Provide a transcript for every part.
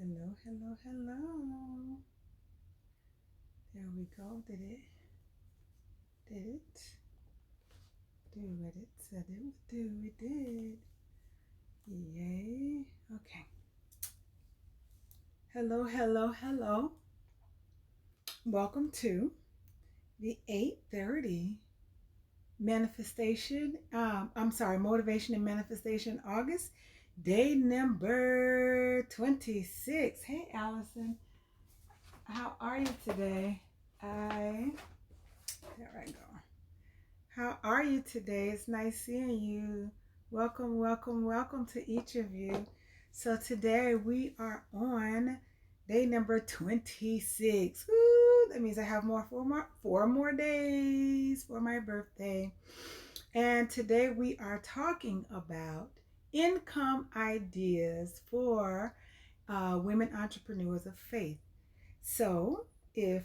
Hello, hello, hello. There we go. Did it? Did it? Do what it said it would do. It did. Yay. Okay. Hello, hello, hello. Welcome to the 8:30 manifestation. Motivation and manifestation August, day number 26. Hey, Allison. How are you today? There I go. How are you today? It's nice seeing you. Welcome, welcome, welcome to each of you. So today we are on day number 26. Woo! That means I have four more days for my birthday. And today we are talking about income ideas for women entrepreneurs of faith. So if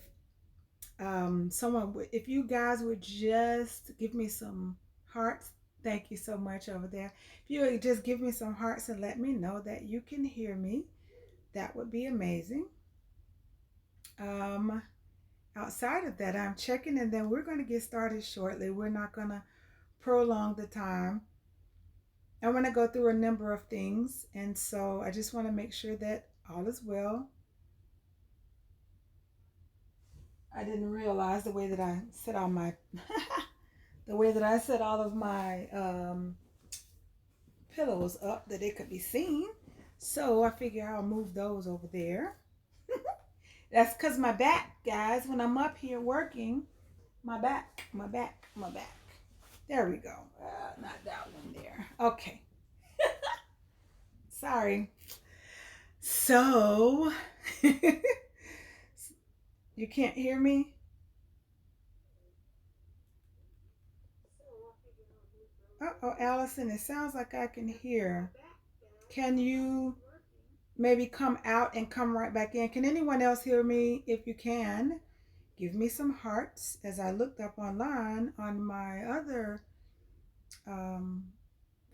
if you guys would just give me some hearts, thank you so much over there. If you would just give me some hearts and let me know that you can hear me, that would be amazing. um Outside of that, I'm checking, and then we're going to get started shortly. We're not going to prolong the time. I want to go through a number of things, and so I just want to make sure that all is well. I didn't realize the way that I set all my the way that I set all of my pillows up that it could be seen. So I figure I'll move those over there. That's because my back, guys, when I'm up here working, my back, my back, my back. There we go. Not that one there. Okay. Sorry. So, you can't hear me? Uh-oh, Allison, it sounds like I can hear. Can you maybe come out and come right back in? Can anyone else hear me? If you can, give me some hearts. As I looked up online on my other um,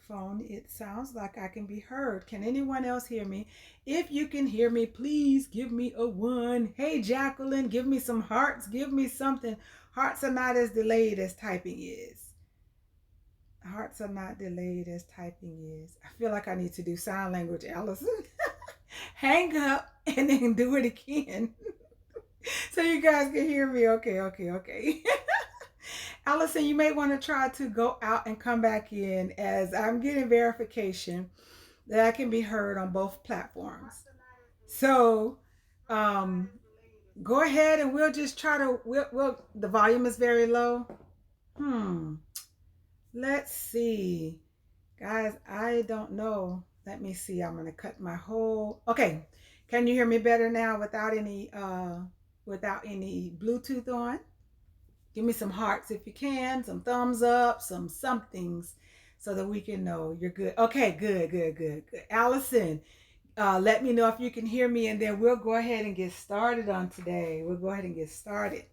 phone, it sounds like I can be heard. Can anyone else hear me? If you can hear me, please give me a one. Hey, Jacqueline, give me some hearts. Give me something. Hearts are not as delayed as typing is. Hearts are not delayed as typing is. I feel like I need to do sign language, Allison. Hang up and then do it again. So you guys can hear me. Okay, okay, okay. Allison, you may want to try to go out and come back in, as I'm getting verification that I can be heard on both platforms. So go ahead and we'll just try to, the volume is very low. Hmm. Let's see. Guys, I don't know. Let me see. I'm gonna cut my whole. Okay. Can you hear me better now without any Bluetooth on? Give me some hearts if you can, some thumbs up, some somethings, so that we can know you're good. Okay, good, good, good, good. Allison, let me know if you can hear me, and then we'll go ahead and get started on today. We'll go ahead and get started.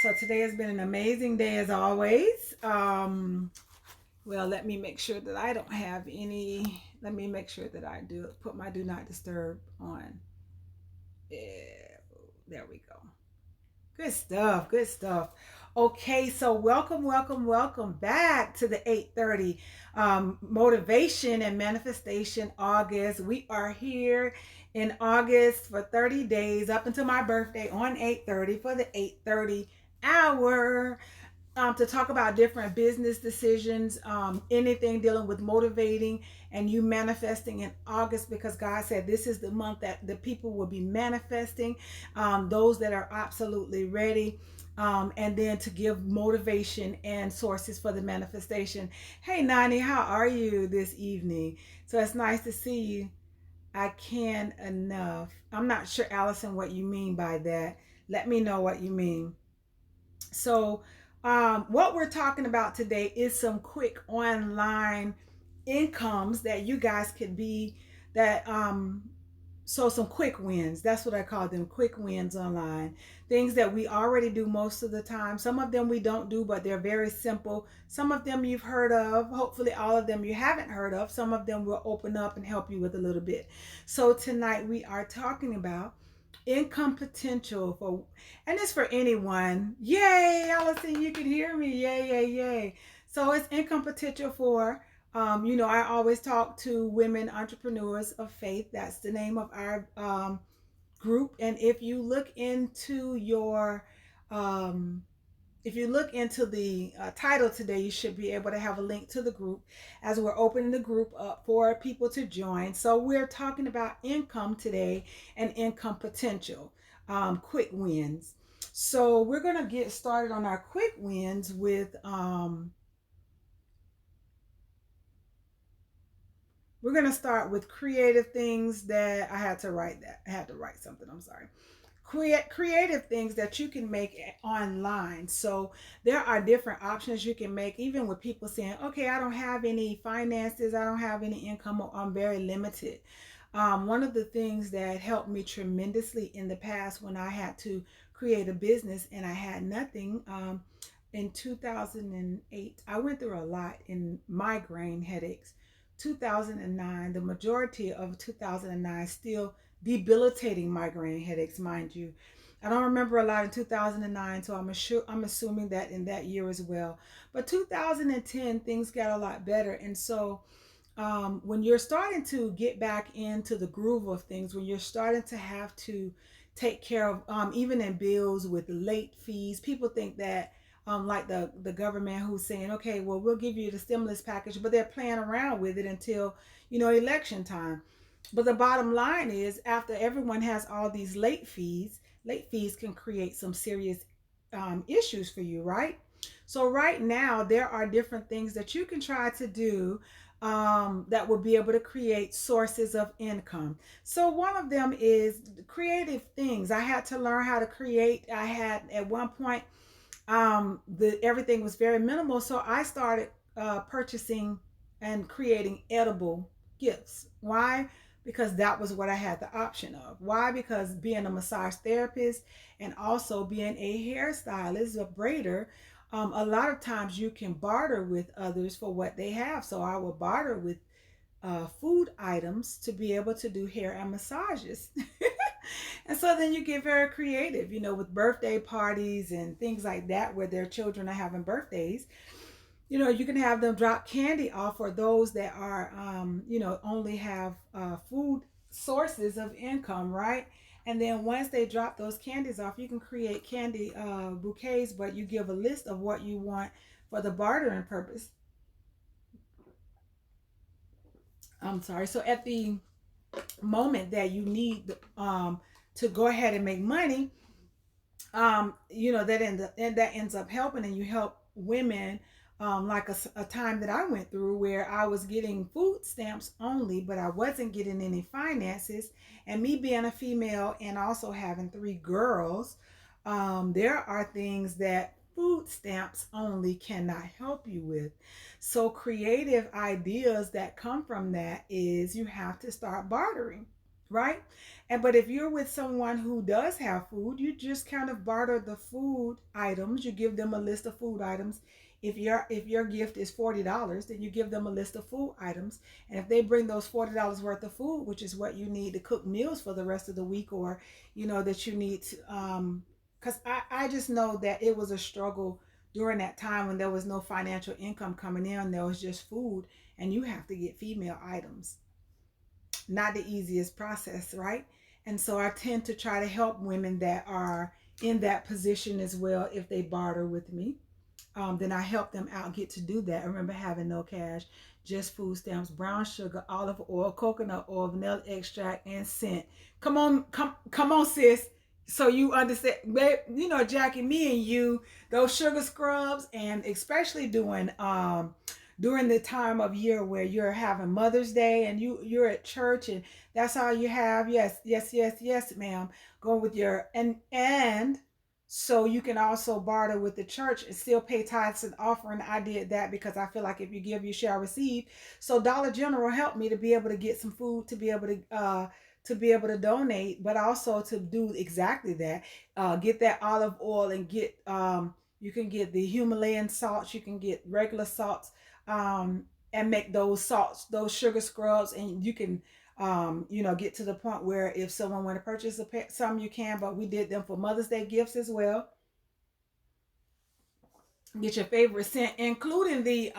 So today has been an amazing day as always. Well, let me make sure that I don't have any. Let me make sure that I do put my do not disturb on. There we go. Good stuff. Good stuff. Okay, so welcome, welcome, welcome back to the 8:30 Motivation and Manifestation August. We are here in August for 30 days up until my birthday on 8:30 for the 8:30 hour. To talk about different business decisions, anything dealing with motivating and you manifesting in August, because God said this is the month that the people will be manifesting, those that are absolutely ready. And then to give motivation and sources for the manifestation. Hey, Nani, how are you this evening? So it's nice to see you. I can enough. I'm not sure, Allison, what you mean by that. Let me know what you mean. So, what we're talking about today is some quick online incomes that you guys could be that So some quick wins, that's what I call them, quick wins online. Things that we already do most of the time. Some of them we don't do, but they're very simple. Some of them you've heard of. Hopefully all of them you haven't heard of. Some of them will open up and help you with a little bit. So tonight we are talking about income potential for, and it's for anyone. Yay, Allison, you can hear me. Yay, yay, yay. So it's income potential for, I always talk to women entrepreneurs of faith. That's the name of our group. And um, if you look into the title today, you should be able to have a link to the group as we're opening the group up for people to join. So we're talking about income today and income potential, quick wins. So we're going to get started on our quick wins with we're going to start with creative things that I had to write something. I'm sorry. Creative things that you can make online. So there are different options you can make, even with people saying, okay, I don't have any finances, I don't have any income, or I'm very limited. One of the things that helped me tremendously in the past when I had to create a business and I had nothing, in 2008, I went through a lot in migraine headaches. 2009, the majority of 2009, still debilitating migraine headaches, mind you. I don't remember a lot in 2009, so I'm assuming that in that year as well. But 2010, things got a lot better. And so when you're starting to get back into the groove of things, when you're starting to have to take care of, even in bills with late fees, people think that, like the government who's saying, okay, well, we'll give you the stimulus package, but they're playing around with it until, election time. But the bottom line is, after everyone has all these late fees can create some serious issues for you, right? So right now, there are different things that you can try to do that will be able to create sources of income. So one of them is creative things. I had to learn how to create. I had at one point, the everything was very minimal, so I started purchasing and creating edible gifts. Why? Because that was what I had the option of. Why? Because being a massage therapist and also being a hairstylist, a braider, a lot of times you can barter with others for what they have. So I will barter with food items to be able to do hair and massages. And so then you get very creative, with birthday parties and things like that, where their children are having birthdays. You can have them drop candy off for those that are, only have food sources of income, right? And then once they drop those candies off, you can create candy bouquets, but you give a list of what you want for the bartering purpose. I'm sorry. So at the moment that you need to go ahead and make money, that ends up helping, and you help women, like a time that I went through where I was getting food stamps only, but I wasn't getting any finances. And me being a female and also having three girls, there are things that food stamps only cannot help you with. So creative ideas that come from that is you have to start bartering, right? And but if you're with someone who does have food, you just kind of barter the food items. You give them a list of food items. If your gift is $40, then you give them a list of food items. And if they bring those $40 worth of food, which is what you need to cook meals for the rest of the week, or that you need to, because I just know that it was a struggle during that time when there was no financial income coming in. There was just food, and you have to get female items. Not the easiest process, right? And so I tend to try to help women that are in that position as well. If they barter with me, then I help them out get to do that. I remember having no cash, just food stamps, brown sugar, olive oil, coconut oil, vanilla extract, and scent. Come on, sis. So you understand, Jackie, me and you, those sugar scrubs, and especially during the time of year where you're having Mother's Day and you're at church and that's all you have. Yes, yes, yes, yes, ma'am. Going with your and so you can also barter with the church and still pay tithes and offering. I did that because I feel like if you give, you shall receive. So Dollar General helped me to be able to get some food, to be able to be able to donate, but also to do exactly that. Get that olive oil and get you can get the Himalayan salts, you can get regular salts, and make those salts, those sugar scrubs, and you can get to the point where if someone want to purchase some, you can. But we did them for Mother's Day gifts as well. Get your favorite scent, including the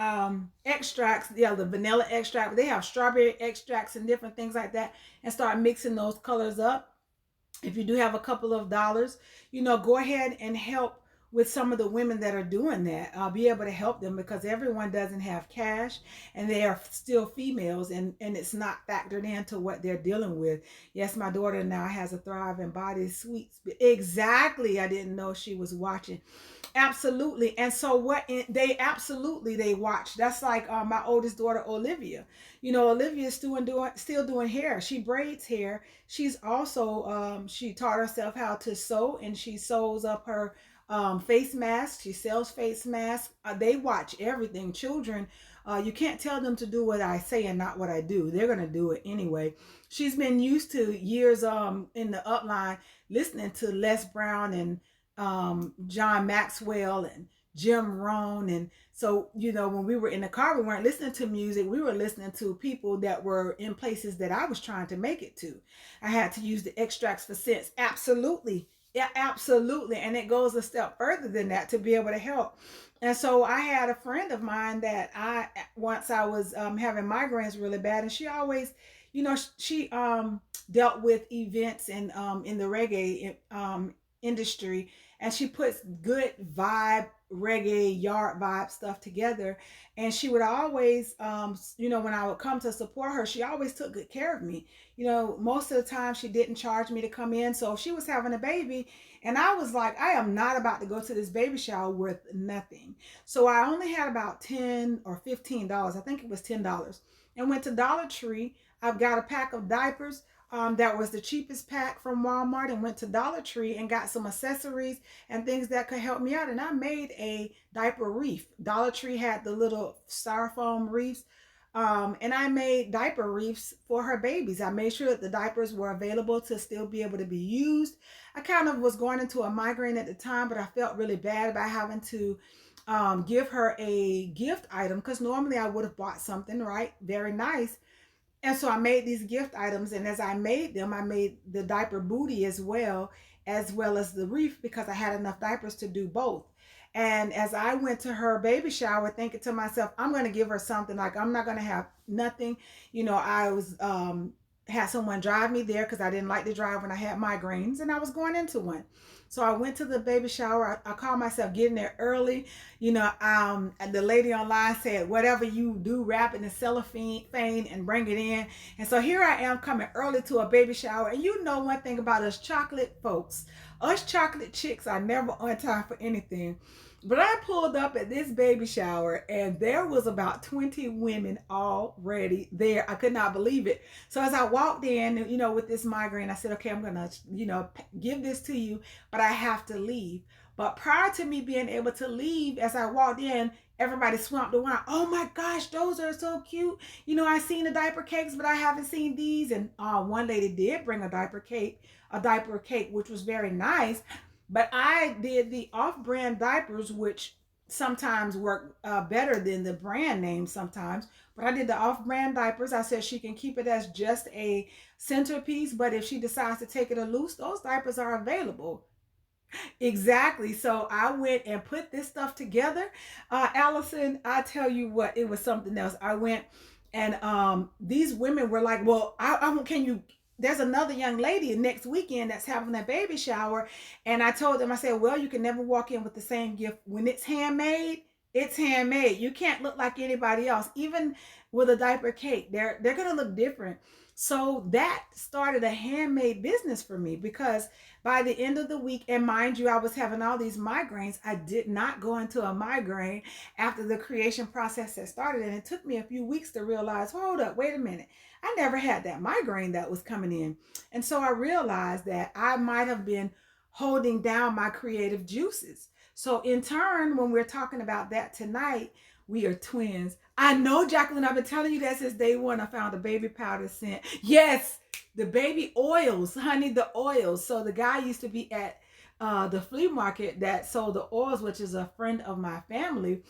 extracts, yeah, the vanilla extract. They have strawberry extracts and different things like that, and start mixing those colors up. If you do have a couple of dollars, go ahead and help with some of the women that are doing that. I'll be able to help them because everyone doesn't have cash and they are still females, and it's not factored into what they're dealing with. Yes, my daughter now has a Thriving Body Sweets. Exactly. I didn't know she was watching. Absolutely. And so they watch. That's like my oldest daughter, Olivia. Olivia is still doing hair. She braids hair. She's also she taught herself how to sew, and she sews up her face masks. She sells face masks. They watch everything. Children, you can't tell them to do what I say and not what I do. They're gonna do it anyway. She's been used to years in the upline listening to Les Brown and John Maxwell and Jim Rohn. And so, when we were in the car, we weren't listening to music. We were listening to people that were in places that I was trying to make it to. I had to use the extracts for scents. Absolutely. Yeah, absolutely. And it goes a step further than that to be able to help. And so I had a friend of mine that once I was having migraines really bad, and she always, she dealt with events and in the reggae industry, and she puts good vibe reggae yard vibe stuff together. And she would always when I would come to support her, she always took good care of me. Most of the time she didn't charge me to come in. So if she was having a baby and I was like, I am not about to go to this baby shower with nothing, so I only had about $10 or $15, I think it was $10, and went to Dollar Tree. I've got a pack of diapers. That was the cheapest pack from Walmart, and went to Dollar Tree and got some accessories and things that could help me out. And I made a diaper reef. Dollar Tree had the little styrofoam reefs. And I made diaper reefs for her babies. I made sure that the diapers were available to still be able to be used. I kind of was going into a migraine at the time, but I felt really bad about having to give her a gift item, because normally I would have bought something, right? Very nice. And so I made these gift items, and as I made them, I made the diaper booty as well as the reef, because I had enough diapers to do both. And as I went to her baby shower, thinking to myself, I'm going to give her something. Like, I'm not going to have nothing. I was had someone drive me there because I didn't like to drive when I had migraines, and I was going into one. So I went to the baby shower. I called myself getting there early. And the lady online said, whatever you do, wrap it in cellophane and bring it in. And so here I am coming early to a baby shower. And one thing about us chocolate folks, us chocolate chicks are never on time for anything. But I pulled up at this baby shower, and there was about 20 women already there. I could not believe it. So as I walked in, with this migraine, I said, okay, I'm going to, give this to you, but I have to leave. But prior to me being able to leave, as I walked in, everybody swamped around. Oh my gosh, those are so cute. I seen the diaper cakes, but I haven't seen these. And one lady did bring a diaper cake, which was very nice. But I did the off-brand diapers, which sometimes work better than the brand name sometimes. But I did the off-brand diapers. I said she can keep it as just a centerpiece, but if she decides to take it a loose, those diapers are available. Exactly. So I went and put this stuff together. Allison, I tell you what, it was something else. I went and these women were like, well, can you, there's another young lady next weekend that's having a baby shower. And I told them, I said, well, you can never walk in with the same gift. When it's handmade, it's handmade. You can't look like anybody else. Even with a diaper cake, they're going to look different. So that started a handmade business for me, because by the end of the week, and mind you, I was having all these migraines. I did not go into a migraine after the creation process had started. And it took me a few weeks to realize, hold up, wait a minute. I never had that migraine that was coming in. And so I realized that I might have been holding down my creative juices. So in turn, when we're talking about that tonight, we are twins. I know, Jacqueline, I've been telling you that since day one. I found a baby powder scent. Yes, the baby oils, honey, the oils. So the guy used to be at the flea market that sold the oils, which is a friend of my family.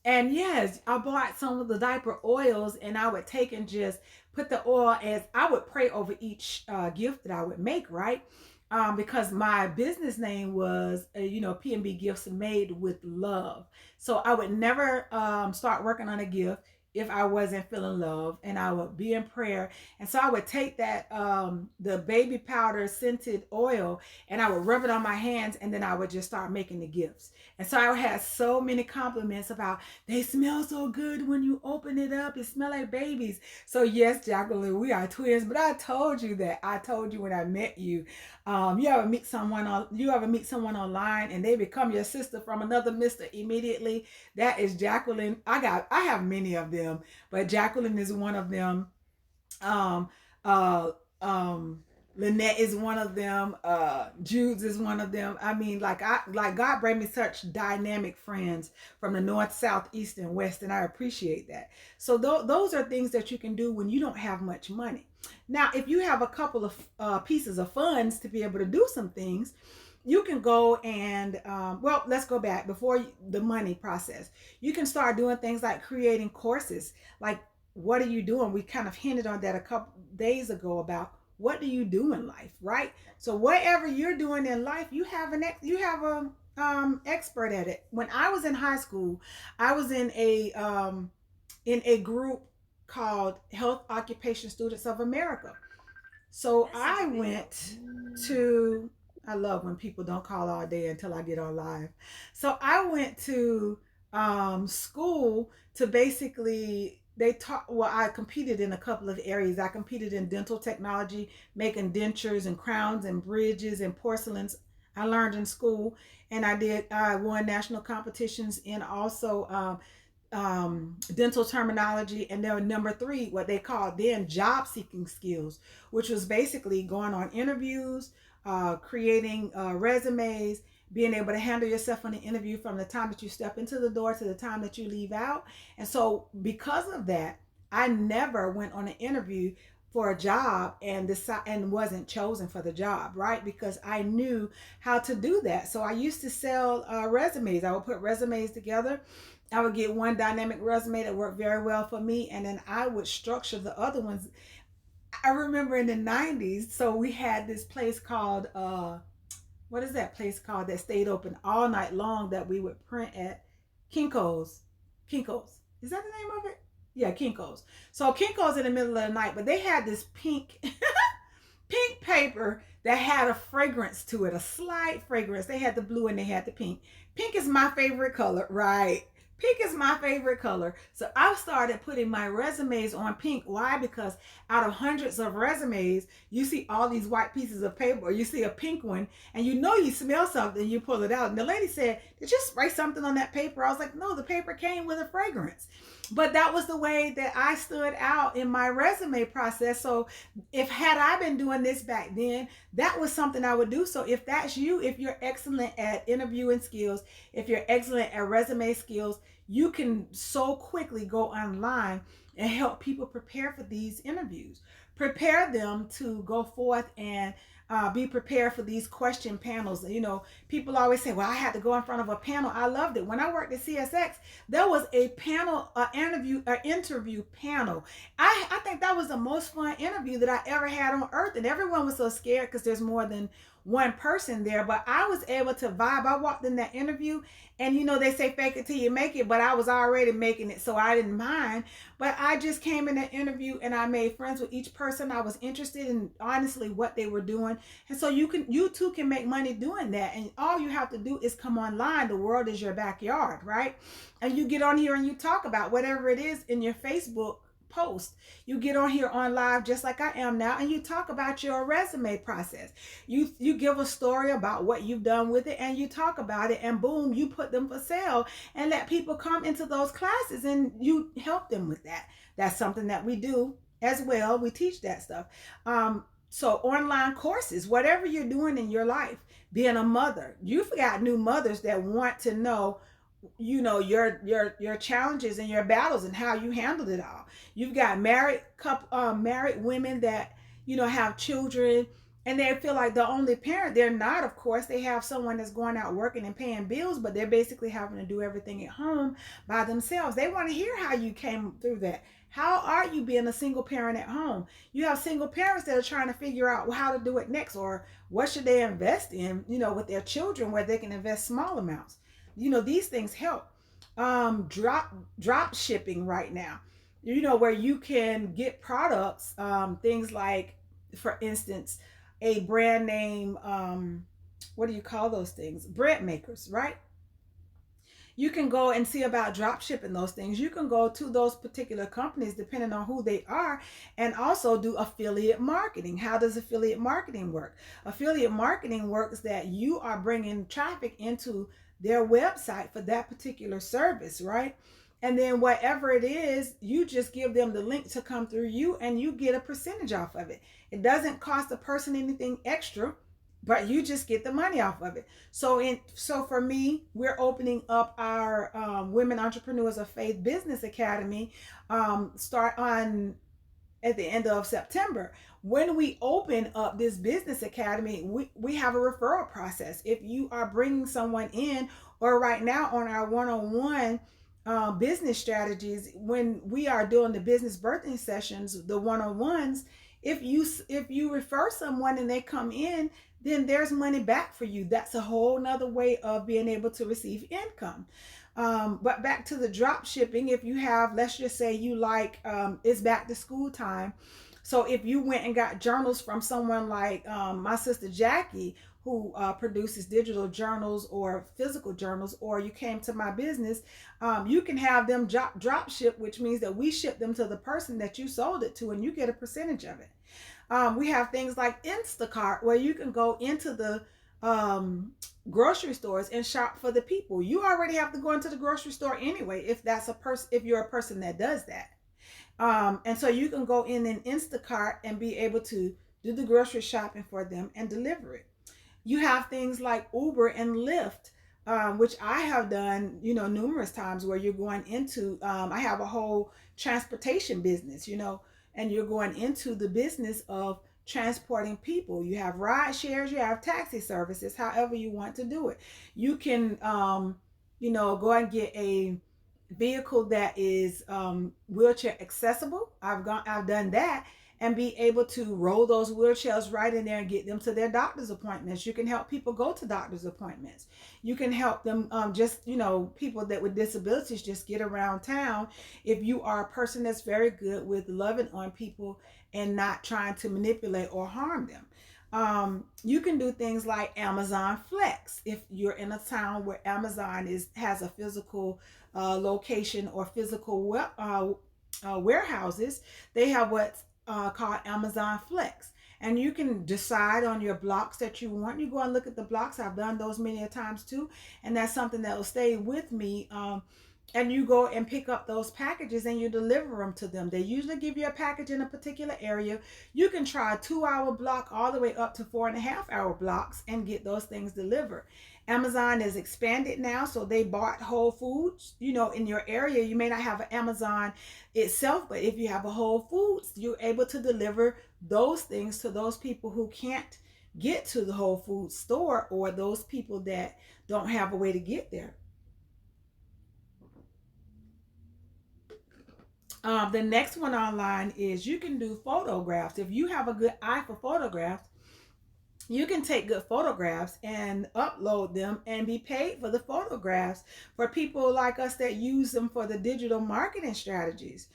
And yes, I bought some of the diaper oils, and I would take and just put the oil, as I would pray over each gift that I would make, right? Because my business name was, P&B Gifts Made with Love. So I would never start working on a gift if I wasn't feeling love, and I would be in prayer. And so I would take that, the baby powder scented oil, and I would rub it on my hands, and then I would just start making the gifts. And so I had so many compliments about, they smell so good when you open it up. It smell like babies. So yes, Jacqueline, we are twins. But I told you that. I told you when I met you. You ever meet someone online and they become your sister from another mister immediately? That is Jacqueline. I have many of them, but Jacqueline is one of them. Um, uh, Lynette is one of them. Judes is one of them. I mean, like God bring me such dynamic friends from the north, south, east, and west, and I appreciate that. So those are things that you can do when you don't have much money. Now, if you have a couple of pieces of funds to be able to do some things, you can go and well, let's go back before the money process. You can start doing things like creating courses. Like, what are you doing? We kind of hinted on that a couple days ago about what do you do in life, right? So whatever you're doing in life, you have a expert at it. When I was in high school, I was in a group called Health Occupation Students of America. So I went to, I love when people don't call all day until I get on live. So I went to school to basically, they taught, well, I competed in a couple of areas. I competed in dental technology, making dentures and crowns and bridges and porcelains. I learned in school, and I won national competitions in also dental terminology. And then number three, what they called then job seeking skills, which was basically going on interviews, creating resumes, being able to handle yourself in the interview from the time that you step into the door to the time that you leave out. And so because of that, I never went on an interview for a job and wasn't chosen for the job, right? Because I knew how to do that. So I used to sell resumes. I would put resumes together. I would get one dynamic resume that worked very well for me, and then I would structure the other ones. I remember in the 90s, so we had this place called, what is that place called that stayed open all night long that we would print at? Kinko's. Kinko's. Is that the name of it? Yeah, Kinko's. So Kinko's in the middle of the night, but they had this pink pink paper that had a fragrance to it, a slight fragrance. They had the blue and they had the pink. Pink is my favorite color, right? Pink is my favorite color. So I started putting my resumes on pink. Why? Because out of hundreds of resumes, you see all these white pieces of paper, or you see a pink one, and you know you smell something, you pull it out. And the lady said, "Did you spray something on that paper?" I was like, "No, the paper came with a fragrance." But that was the way that I stood out in my resume process. So had I been doing this back then, that was something I would do. So if that's you, if you're excellent at interviewing skills, if you're excellent at resume skills, you can so quickly go online and help people prepare for these interviews. Prepare them to go forth and be prepared for these question panels. You know, people always say, "Well, I had to go in front of a panel." I loved it. When I worked at CSX, there was a panel, interview panel. I think that was the most fun interview that I ever had on earth, and everyone was so scared because there's more than one person there, but I was able to vibe. I walked in that interview, and you know, they say fake it till you make it, but I was already making it, so I didn't mind. But I just came in that interview and I made friends with each person. I was interested in honestly what they were doing. And so you too can make money doing that. And all you have to do is come online. The world is your backyard, right? And you get on here and you talk about whatever it is in your Facebook post. You get on here on live just like I am now, and you talk about your resume process. You give a story about what you've done with it, and you talk about it, and boom, you put them for sale and let people come into those classes and you help them with that. That's something that we do as well. We teach that stuff. So online courses, whatever you're doing in your life, being a mother, you've got new mothers that want to know, your challenges and your battles and how you handled it all. You've got married women that have children, and they feel like the only parent. They're not, of course. They have someone that's going out working and paying bills, but they're basically having to do everything at home by themselves. They want to hear how you came through that. How are you being a single parent at home? You have single parents that are trying to figure out how to do it next, or what should they invest in, with their children, where they can invest small amounts. These things help. Drop shipping right now, where you can get products, things like, for instance, a brand name, what do you call those things? Bread makers, right? You can go and see about drop shipping those things. You can go to those particular companies depending on who they are, and also do affiliate marketing. How does affiliate marketing work? Affiliate marketing works that you are bringing traffic into their website for that particular service, right? And then whatever it is, you just give them the link to come through you, and you get a percentage off of it. It doesn't cost the person anything extra, but you just get the money off of it. So for me, we're opening up our Women Entrepreneurs of Faith Business Academy, start on at the end of September. When we open up this business academy, we have a referral process. If you are bringing someone in, or right now on our one-on-one business strategies, when we are doing the business birthing sessions, the one-on-ones, if you refer someone and they come in, then there's money back for you. That's a whole nother way of being able to receive income. But back to the drop shipping, if you have, let's just say you like, it's back to school time. So if you went and got journals from someone like my sister Jackie, who produces digital journals or physical journals, or you came to my business, you can have them drop ship, which means that we ship them to the person that you sold it to, and you get a percentage of it. We have things like Instacart, where you can go into the grocery stores and shop for the people. You already have to go into the grocery store anyway, if you're a person that does that. And so you can go in Instacart and be able to do the grocery shopping for them and deliver it. You have things like Uber and Lyft, which I have done, numerous times, where you're going into, I have a whole transportation business, and you're going into the business of transporting people. You have ride shares, you have taxi services, however you want to do it. You can, go and get a vehicle that is wheelchair accessible. I've done that, and be able to roll those wheelchairs right in there and get them to their doctor's appointments. You can help people go to doctor's appointments. You can help them, people that with disabilities just get around town. If you are a person that's very good with loving on people and not trying to manipulate or harm them. You can do things like Amazon Flex. If you're in a town where Amazon has a physical location or physical warehouses, they have what's called Amazon Flex. And you can decide on your blocks that you want. You go and look at the blocks. I've done those many a times too. And that's something that will stay with me. And you go and pick up those packages and you deliver them to them. They usually give you a package in a particular area. You can try a 2-hour block all the way up to 4.5-hour blocks and get those things delivered. Amazon is expanded now, so they bought Whole Foods. In your area, you may not have an Amazon itself, but if you have a Whole Foods, you're able to deliver those things to those people who can't get to the Whole Foods store, or those people that don't have a way to get there. The next one online is you can do photographs. If you have a good eye for photographs, you can take good photographs and upload them and be paid for the photographs, for people like us that use them for the digital marketing strategies.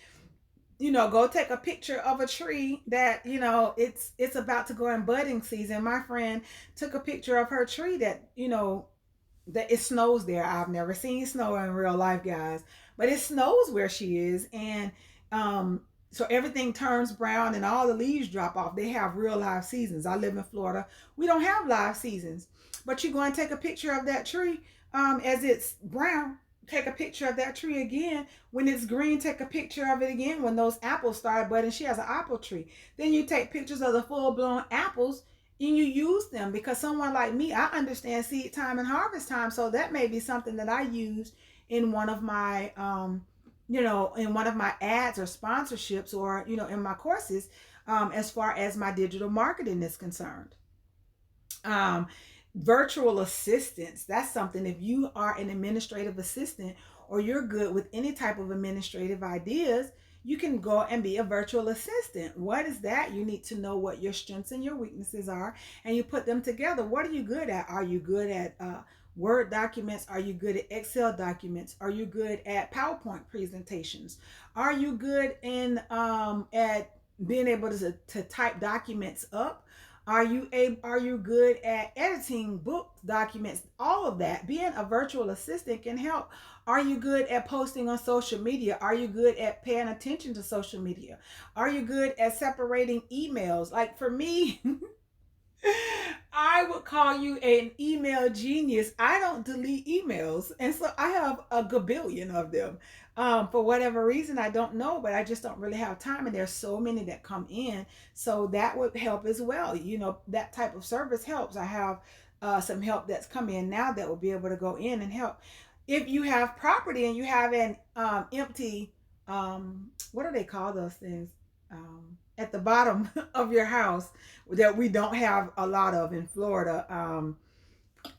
Go take a picture of a tree that, it's about to go in budding season. My friend took a picture of her tree that, that it snows there. I've never seen snow in real life, guys, but it snows where she is. And so everything turns brown and all the leaves drop off. They have real live seasons. I live in Florida. We don't have live seasons. But you go and take a picture of that tree as it's brown, take a picture of that tree again. When it's green, take a picture of it again. When those apples start budding, she has an apple tree. Then you take pictures of the full-blown apples and you use them, because someone like me, I understand seed time and harvest time. So that may be something that I use in one of my in one of my ads or sponsorships, or in my courses, as far as my digital marketing is concerned. um, Virtual assistants, that's something. If you are an administrative assistant, or you're good with any type of administrative ideas, you can go and be a virtual assistant. What is that? You need to know what your strengths and your weaknesses are, and you put them together. What are you good at? Are you good at Word documents? Are you good at Excel documents? Are you good at PowerPoint presentations? Are you good in at being able to type documents up? Are you good at editing book documents? All of that. Being a virtual assistant can help. Are you good at posting on social media? Are you good at paying attention to social media? Are you good at separating emails? Like for me, I would call you an email genius. I don't delete emails. And so I have a gabillion of them. For whatever reason, I don't know, but I just don't really have time. And there's so many that come in. So that would help as well. That type of service helps. I have some help that's come in now that will be able to go in and help. If you have property and you have an empty, what do they call those things? At the bottom of your house that we don't have a lot of in Florida,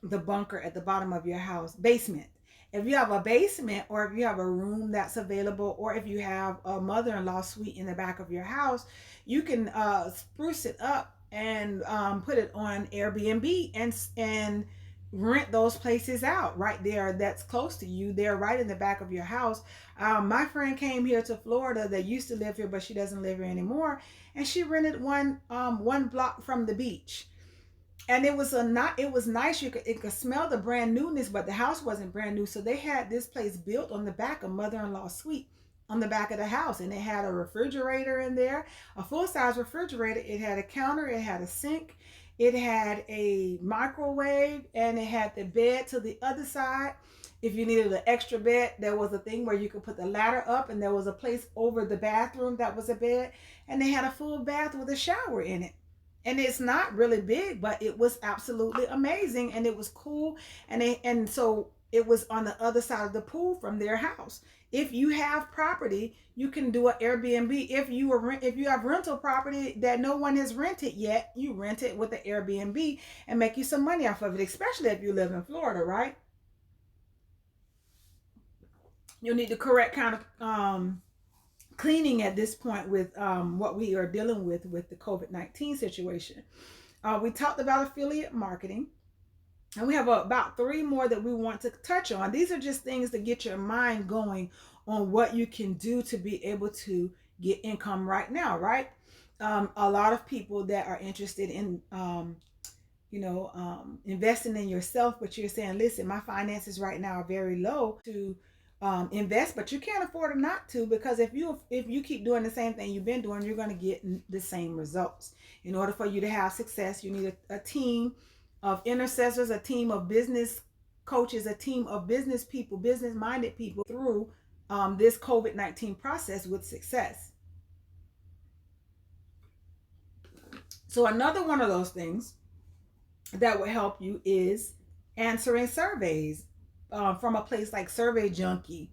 the bunker at the bottom of your house, basement. If you have a basement, or if you have a room that's available, or if you have a mother-in-law suite in the back of your house, you can spruce it up and put it on Airbnb and rent those places out right there. That's close to you. They're right in the back of your house. My friend came here to Florida that used to live here, but she doesn't live here anymore, and she rented one block from the beach. And it was nice. It could smell the brand newness, but the house wasn't brand new. So they had this place built on the back, of mother-in-law suite on the back of the house, and it had a refrigerator in there, a full-size refrigerator. It had a counter, it had a sink, it had a microwave, and it had the bed to the other side. If you needed an extra bed, there was a thing where you could put the ladder up, and there was a place over the bathroom that was a bed, and they had a full bath with a shower in it. And it's not really big, but it was absolutely amazing, and it was cool. And so it was on the other side of the pool from their house. If you have property, you can do an Airbnb. If you have rental property that no one has rented yet, you rent it with the Airbnb and make you some money off of it, especially if you live in Florida, right? You'll need the correct kind of cleaning at this point with what we are dealing with the COVID-19 situation. We talked about affiliate marketing, and we have about three more that we want to touch on. These are just things to get your mind going on what you can do to be able to get income right now, right? A lot of people that are interested in investing in yourself, but you're saying, listen, my finances right now are very low to invest, but you can't afford not to, because if you keep doing the same thing you've been doing, you're going to get the same results. In order for you to have success, you need a team of intercessors, a team of business coaches, a team of business people, business minded people through this COVID-19 process with success. So another one of those things that will help you is answering surveys from a place like Survey Junkie.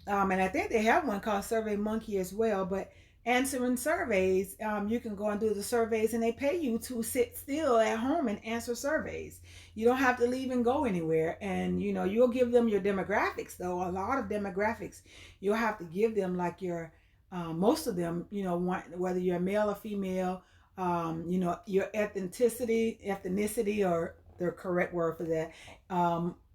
And I think they have one called Survey Monkey as well. But answering surveys, you can go and do the surveys, and they pay you to sit still at home and answer surveys. You don't have to leave and go anywhere. And you'll give them your demographics, though. A lot of demographics you'll have to give them, like your most of them, whether you're male or female, your ethnicity, or the correct word for that,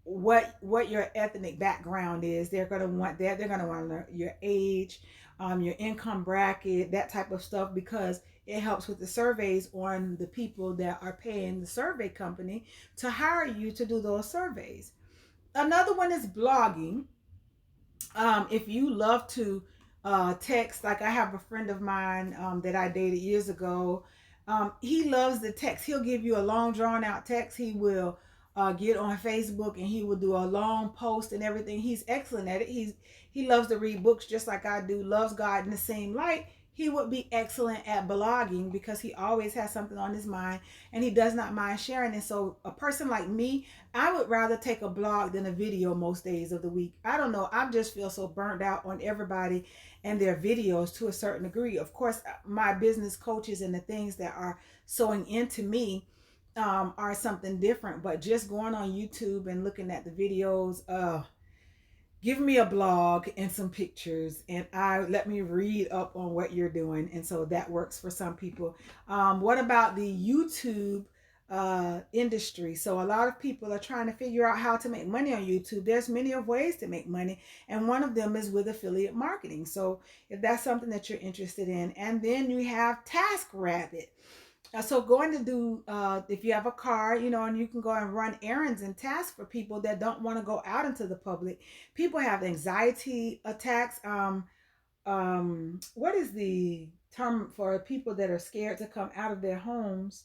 what your ethnic background is. They're going to want that. They're going to want your age, your income bracket, that type of stuff, because it helps with the surveys on the people that are paying the survey company to hire you to do those surveys. Another one is blogging. If you love to text, like I have a friend of mine that I dated years ago. He loves the text. He'll give you a long drawn out text. He will get on Facebook and he will do a long post and everything. He's excellent at it. He loves to read books just like I do, loves God in the same light. He would be excellent at blogging because he always has something on his mind and he does not mind sharing it. So a person like me, I would rather take a blog than a video most days of the week. I don't know. I just feel so burnt out on everybody and their videos to a certain degree. Of course, my business coaches and the things that are sewing into me are something different, but just going on YouTube and looking at the videos, give me a blog and some pictures and I let me read up on what you're doing. And so that works for some people. What about the YouTube industry? So a lot of people are trying to figure out how to make money on YouTube. There's many of ways to make money, and one of them is with affiliate marketing. So if that's something that you're interested in, and then you have TaskRabbit. So going to do, if you have a car, you know, and you can go and run errands and tasks for people that don't want to go out into the public. People have anxiety attacks. What is the term for people that are scared to come out of their homes?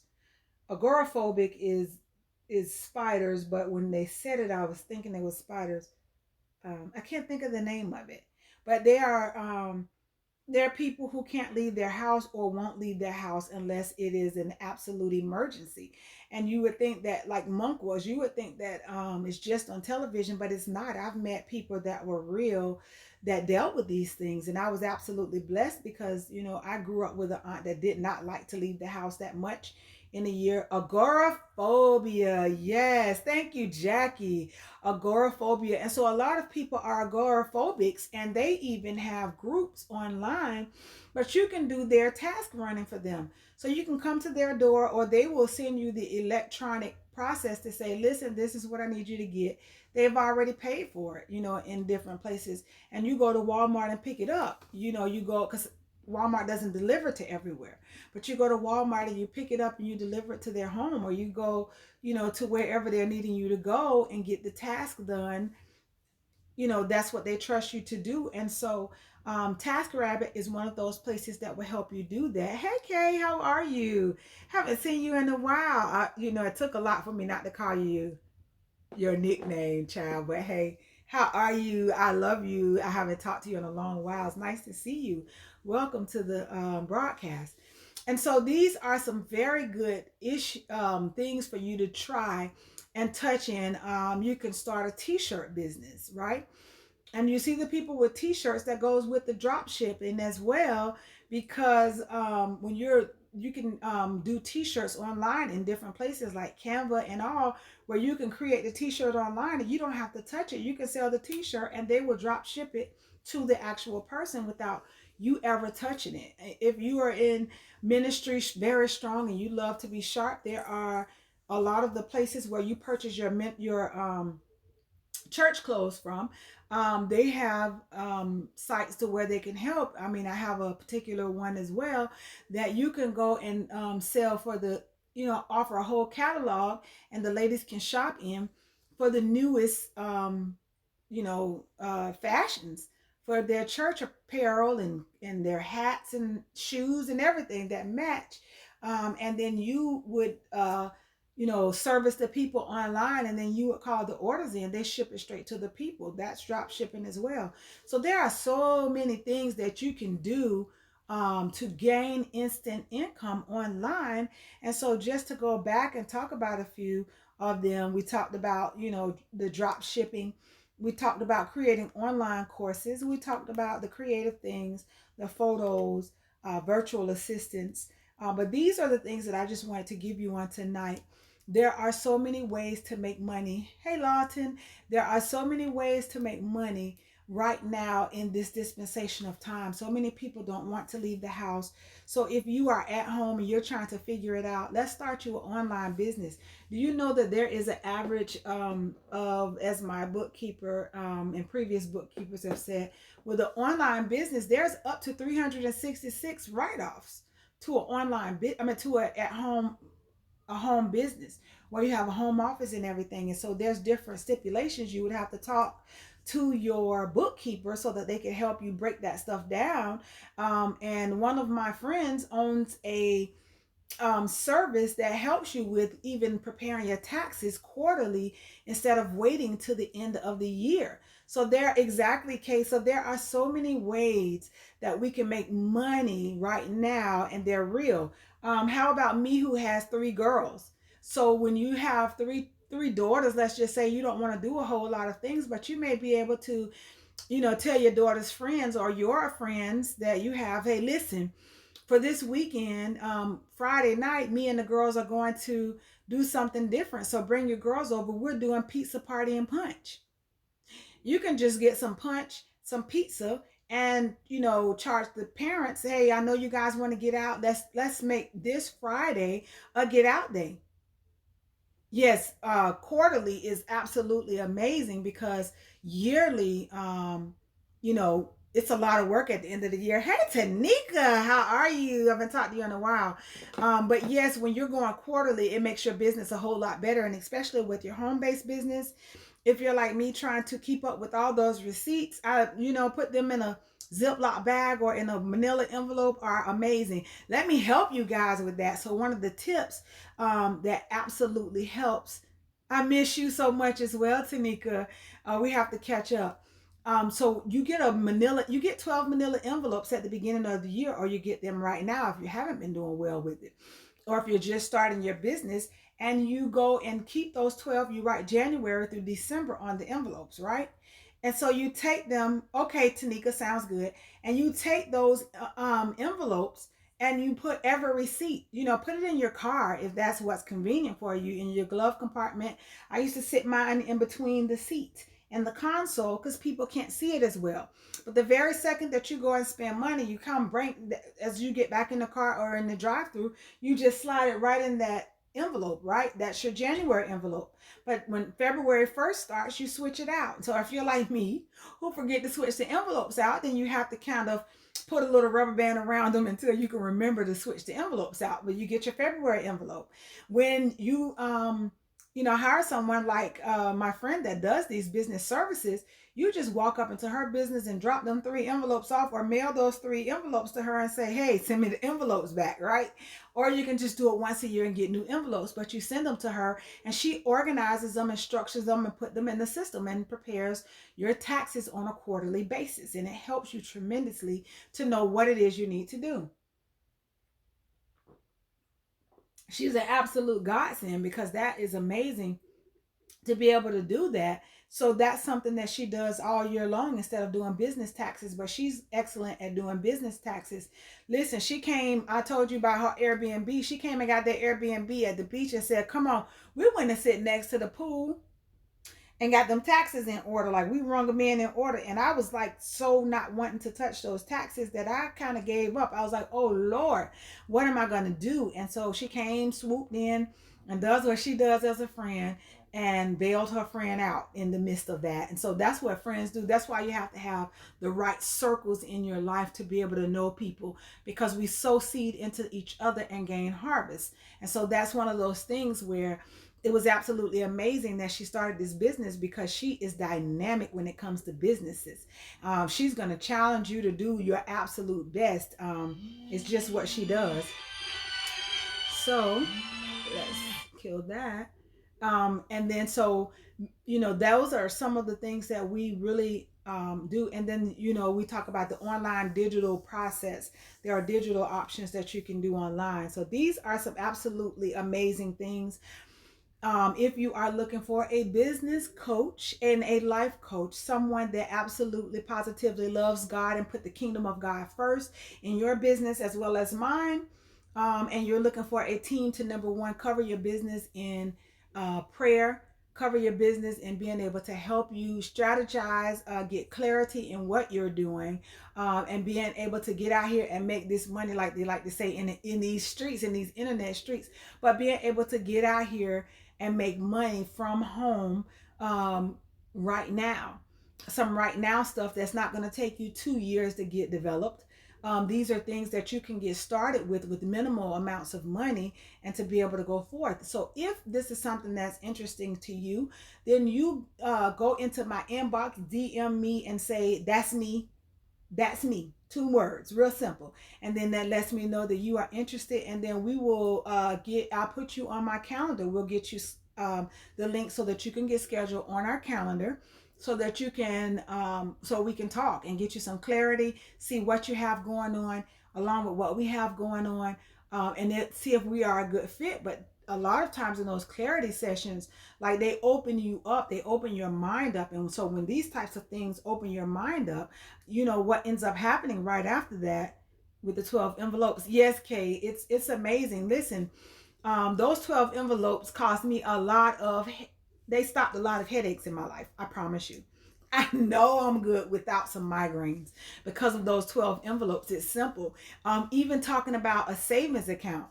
Agoraphobic is spiders, but when they said it, I was thinking it was spiders. I can't think of the name of it, but they are there are people who can't leave their house or won't leave their house unless it is an absolute emergency. And you would think that, like Monk was, you would think that it's just on television, but it's not. I've met people that were real that dealt with these things. And I was absolutely blessed because, you know, I grew up with an aunt that did not like to leave the house that much in a year. Agoraphobia. Yes. Thank you, Jackie. Agoraphobia. And so a lot of people are agoraphobics and they even have groups online, but you can do their task running for them. So you can come to their door or they will send you the electronic process to say, listen, this is what I need you to get. They've already paid for it, you know, in different places. And you go to Walmart and pick it up. You know, you go, because Walmart doesn't deliver to everywhere, but you go to Walmart and you pick it up and you deliver it to their home, or you go, you know, to wherever they're needing you to go and get the task done. You know, that's what they trust you to do. And so TaskRabbit is one of those places that will help you do that. Hey Kay, how are you? Haven't seen you in a while. You know, it took a lot for me not to call you your nickname, child, but hey, how are you? I love you. I haven't talked to you in a long while. It's nice to see you. Welcome to the broadcast. And so these are some very good things for you to try and touch in. You can start a t-shirt business, right? And you see the people with t-shirts, that goes with the drop shipping as well, because when you can do t-shirts online in different places like Canva and all, where you can create the t-shirt online and you don't have to touch it. You can sell the t-shirt and they will drop ship it to the actual person without you ever touching it. If you are in ministry very strong and you love to be sharp, there are a lot of the places where you purchase your church clothes from. They have sites to where they can help. I mean, I have a particular one as well that you can go and sell for the, you know, offer a whole catalog and the ladies can shop in for the newest, you know, fashions for their church apparel and their hats and shoes and everything that match. And then you would, you know, service the people online, and then you would call the orders in. They ship it straight to the people. That's drop shipping as well. So there are so many things that you can do to gain instant income online. And so just to go back and talk about a few of them, we talked about, you know, the drop shipping. We talked about creating online courses. We talked about the creative things, the photos, virtual assistants. But these are the things that I just wanted to give you on tonight. There are so many ways to make money. Hey, Lawton, there are so many ways to make money right now in this dispensation of time. So many people don't want to leave the house. So if you are at home and you're trying to figure it out, let's start you an online business. Do you know that there is an average of, as my bookkeeper and previous bookkeepers have said, with an online business, there's up to 366 write-offs to an online to a home business where you have a home office and everything. And so there's different stipulations. You would have to talk to your bookkeeper so that they can help you break that stuff down. And one of my friends owns a service that helps you with even preparing your taxes quarterly instead of waiting to the end of the year. So there exactly, Kay. So there are so many ways that we can make money right now, and they're real. How about me, who has three girls? So when you have three daughters, let's just say you don't want to do a whole lot of things, but you may be able to, tell your daughter's friends or your friends that you have, hey, listen, for this weekend, Friday night, me and the girls are going to do something different. So bring your girls over. We're doing pizza party and punch. You can just get some punch, some pizza, and charge the parents. Hey, I know you guys want to get out. Let's make this Friday a get out day. Yes, quarterly is absolutely amazing because yearly, it's a lot of work at the end of the year. Hey, Tanika, how are you? I haven't talked to you in a while. But yes, when you're going quarterly, it makes your business a whole lot better, and especially with your home-based business. If you're like me, trying to keep up with all those receipts, put them in a Ziploc bag or in a manila envelope are amazing. Let me help you guys with that. So one of the tips that absolutely helps. I miss you so much as well, Tanika. We have to catch up. So you get 12 manila envelopes at the beginning of the year, or you get them right now if you haven't been doing well with it. Or if you're just starting your business and you go and keep those 12, you write January through December on the envelopes, right? And so you take them, okay, Tanika, sounds good. And you take those envelopes and you put every receipt, put it in your car if that's what's convenient for you, in your glove compartment. I used to sit mine in between the seat and the console because people can't see it as well. But the very second that you go and spend money, you come bring, as you get back in the car or in the drive-through, you just slide it right in that envelope, right? That's your January envelope. But when February 1st starts, you switch it out. So if you're like me, who forget to switch the envelopes out, then you have to kind of put a little rubber band around them until you can remember to switch the envelopes out. But you get your February envelope. When you hire someone like my friend that does these business services, you just walk up into her business and drop them three envelopes off, or mail those three envelopes to her and say, hey, send me the envelopes back, right? Or you can just do it once a year and get new envelopes, but you send them to her and she organizes them and structures them and put them in the system and prepares your taxes on a quarterly basis. And it helps you tremendously to know what it is you need to do. She's an absolute godsend because that is amazing to be able to do that. So that's something that she does all year long instead of doing business taxes, but she's excellent at doing business taxes. Listen, she came, I told you about her Airbnb. She came and got that Airbnb at the beach and said, come on, we went to sit next to the pool and got them taxes in order. Like, we rung them in order. And I was like, so not wanting to touch those taxes that I kind of gave up. I was like, oh Lord, what am I going to do? And so she came, swooped in, and does what she does as a friend and bailed her friend out in the midst of that. And so that's what friends do. That's why you have to have the right circles in your life to be able to know people, because we sow seed into each other and gain harvest. And so that's one of those things where it was absolutely amazing that she started this business, because she is dynamic when it comes to businesses. She's going to challenge you to do your absolute best. It's just what she does. So let's kill that. And then, so, those are some of the things that we really do. And then, we talk about the online digital process. There are digital options that you can do online. So these are some absolutely amazing things. If you are looking for a business coach and a life coach, someone that absolutely positively loves God and put the kingdom of God first in your business as well as mine, and you're looking for a team to, number one, cover your business in prayer, cover your business in being able to help you strategize, get clarity in what you're doing, and being able to get out here and make this money, like they like to say, in these streets, in these internet streets, but being able to get out here and make money from home right now. Some right now stuff that's not going to take you 2 years to get developed. These are things that you can get started with minimal amounts of money, and to be able to go forth. So if this is something that's interesting to you, then you go into my inbox, DM me and say, that's me. That's me. 2 words, real simple. And then that lets me know that you are interested. And then we will I'll put you on my calendar. We'll get you the link so that you can get scheduled on our calendar, so that you can, so we can talk and get you some clarity, see what you have going on along with what we have going on, and then see if we are a good fit. But a lot of times in those clarity sessions, like, they open you up, they open your mind up. And so when these types of things open your mind up, you know what ends up happening right after that with the 12 envelopes. Yes, Kay, it's amazing. Listen, those 12 envelopes cost me a lot of, they stopped a lot of headaches in my life, I promise you. I know I'm good without some migraines because of those 12 envelopes. It's simple. Even talking about a savings account,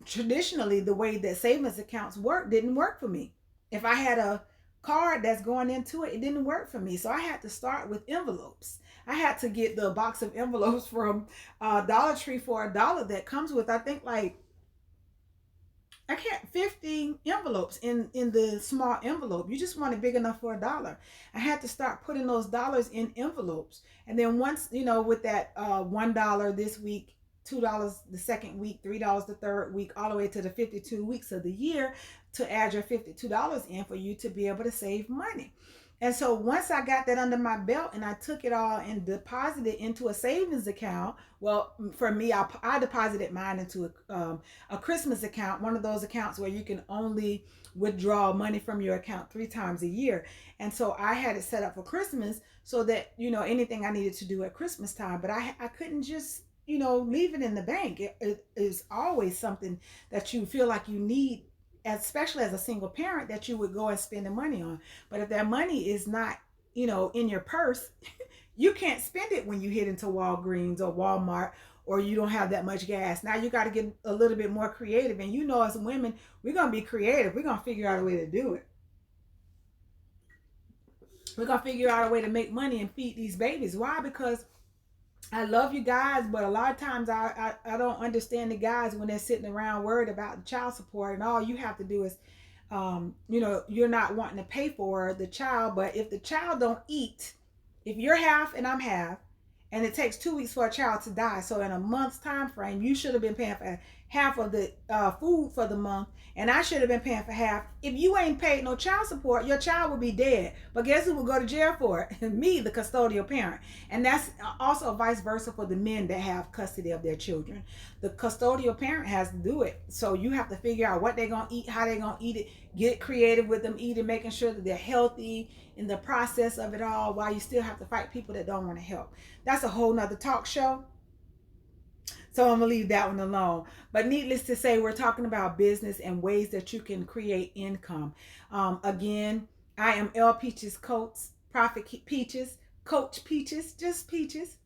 traditionally the way that savings accounts work didn't work for me. If I had a card that's going into it, it didn't work for me. So I had to start with envelopes. I had to get the box of envelopes from Dollar Tree for $1 that comes with, I think, like, I can't, 50 envelopes in the small envelope. You just want it big enough for $1. I had to start putting those dollars in envelopes. And then once, you know, with that $1 this week, $2 the second week, $3 the third week, all the way to the 52 weeks of the year, to add your $52 in for you to be able to save money. And so once I got that under my belt and I took it all and deposited into a savings account, well, for me, I deposited mine into a Christmas account, one of those accounts where you can only withdraw money from your account 3 times a year. And so I had it set up for Christmas so that, you know, anything I needed to do at Christmas time, but I couldn't just, you know, leave it in the bank. It is always something that you feel like you need, especially as a single parent, that you would go and spend the money on. But if that money is not, you know, in your purse, you can't spend it when you hit into Walgreens or Walmart, or you don't have that much gas. Now you got to get a little bit more creative. And you know, as women, we're going to be creative. We're going to figure out a way to do it. We're going to figure out a way to make money and feed these babies. Why? Because I love you guys, but a lot of times I don't understand the guys when they're sitting around worried about the child support, and all you have to do is, you know, you're not wanting to pay for the child. But if the child don't eat, if you're half and I'm half, and it takes 2 weeks for a child to die, so in a month's time frame, you should have been paying for half of the food for the month, and I should have been paying for half. If you ain't paid no child support, your child will be dead. But guess who will go to jail for it? Me, the custodial parent. And that's also vice versa for the men that have custody of their children. The custodial parent has to do it. So you have to figure out what they're going to eat, how they're going to eat it, get creative with them eating, making sure that they're healthy in the process of it all, while you still have to fight people that don't want to help. That's a whole nother talk show. So I'm going to leave that one alone. But needless to say, we're talking about business and ways that you can create income. Again, I am L Peaches Coach, Prophet Peaches, Coach Peaches, just Peaches.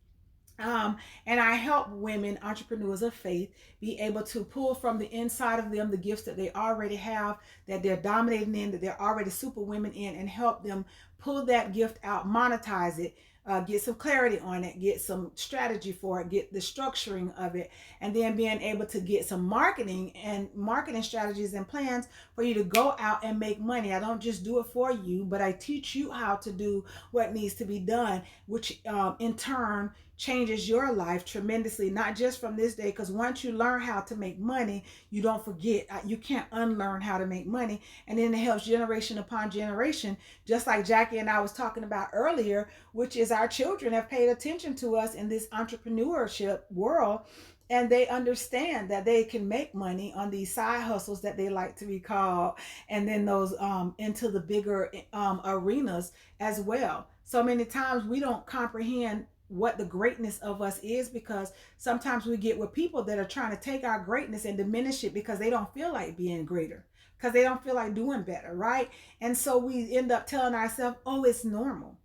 And I help women, entrepreneurs of faith, be able to pull from the inside of them the gifts that they already have, that they're dominating in, that they're already super women in, and help them pull that gift out, monetize it, get some clarity on it, get some strategy for it, get the structuring of it, and then being able to get some marketing strategies and plans for you to go out and make money. I don't just do it for you, but I teach you how to do what needs to be done, which in turn changes your life tremendously, not just from this day, because once you learn how to make money, you don't forget. You can't unlearn how to make money. And then it helps generation upon generation, just like Jackie and I was talking about earlier, which is our children have paid attention to us in this entrepreneurship world, and they understand that they can make money on these side hustles that they like to be called, and then those into the bigger arenas as well. So many times we don't comprehend what the greatness of us is, because sometimes we get with people that are trying to take our greatness and diminish it because they don't feel like being greater, because they don't feel like doing better, right? And so we end up telling ourselves, oh, it's normal.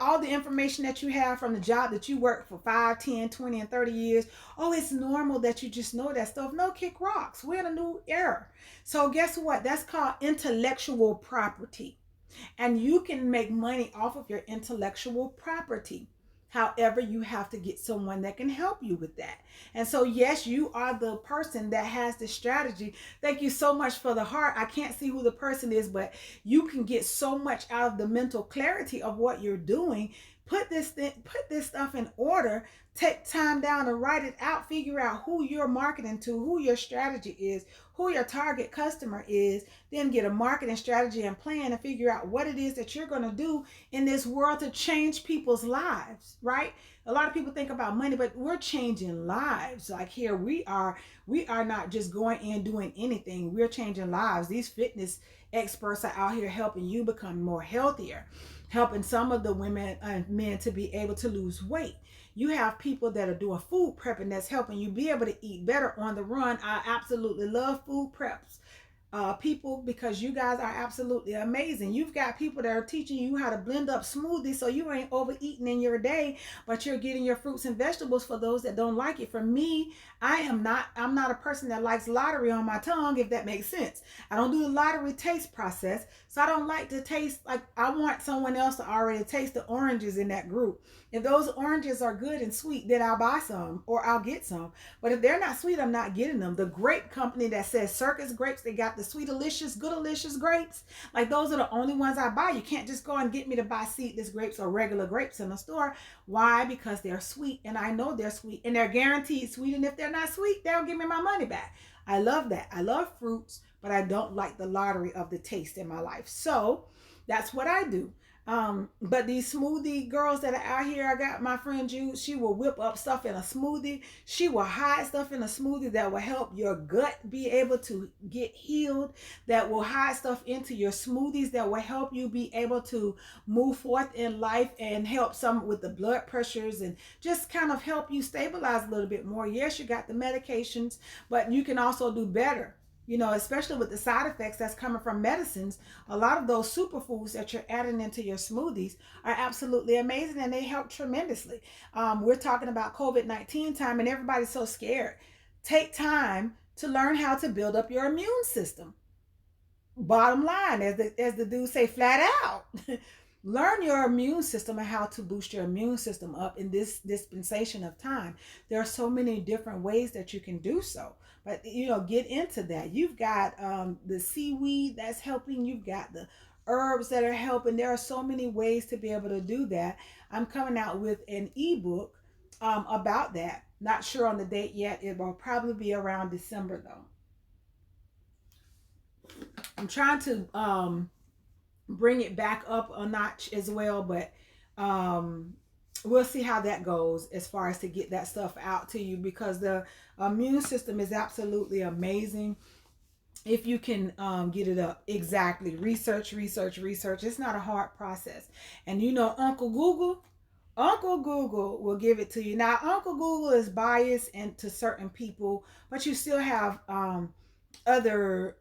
All the information that you have from the job that you work for 5, 10, 20, and 30 years, oh, it's normal that you just know that stuff. No, kick rocks. We're in a new era. So guess what? That's called intellectual property. And you can make money off of your intellectual property. However, you have to get someone that can help you with that. And so, yes, you are the person that has the strategy. Thank you so much for the heart. I can't see who the person is, but you can get so much out of the mental clarity of what you're doing, put this stuff in order. Take time down to write it out, figure out who you're marketing to, who your strategy is, who your target customer is, then get a marketing strategy and plan and figure out what it is that you're going to do in this world to change people's lives, right? A lot of people think about money, but we're changing lives. Like here we are not just going in doing anything. We're changing lives. These fitness experts are out here helping you become more healthier, helping some of the women and men to be able to lose weight. You have people that are doing food prepping that's helping you be able to eat better on the run. I absolutely love food preps. People, because you guys are absolutely amazing. You've got people that are teaching you how to blend up smoothies so you ain't overeating in your day, but you're getting your fruits and vegetables. For those that don't like it, for me, I'm not a person that likes lottery on my tongue, if that makes sense. I don't do the lottery taste process, so I don't like to taste. Like, I want someone else to already taste the oranges in that group. If those oranges are good and sweet, then I'll buy some or I'll get some. But if they're not sweet, I'm not getting them. The grape company that says Circus Grapes, they got the Sweetalicious, Goodalicious grapes. Like, those are the only ones I buy. You can't just go and get me to buy seedless grapes or regular grapes in the store. Why? Because they're sweet, and I know they're sweet, and they're guaranteed sweet. And if they're not sweet, they'll give me my money back. I love that. I love fruits, but I don't like the lottery of the taste in my life. So that's what I do. But these smoothie girls that are out here, I got my friend Jude, she will whip up stuff in a smoothie. She will hide stuff in a smoothie that will help your gut be able to get healed, that will hide stuff into your smoothies that will help you be able to move forth in life and help some with the blood pressures and just kind of help you stabilize a little bit more. Yes, you got the medications, but you can also do better. You know, especially with the side effects that's coming from medicines, a lot of those superfoods that you're adding into your smoothies are absolutely amazing, and they help tremendously. We're talking about COVID-19 time, and everybody's so scared. Take time to learn how to build up your immune system. Bottom line, as the dudes say, flat out. Learn your immune system and how to boost your immune system up in this dispensation of time. There are so many different ways that you can do so. But, you know, get into that. You've got the seaweed that's helping. You've got the herbs that are helping. There are so many ways to be able to do that. I'm coming out with an ebook about that. Not sure on the date yet. It will probably be around December, though. I'm trying to bring it back up a notch as well, but we'll see how that goes as far as to get that stuff out to you, because the immune system is absolutely amazing if you can get it up. Exactly. Research. It's not a hard process. And you know, Uncle Google will give it to you. Now, Uncle Google is biased into certain people, but you still have other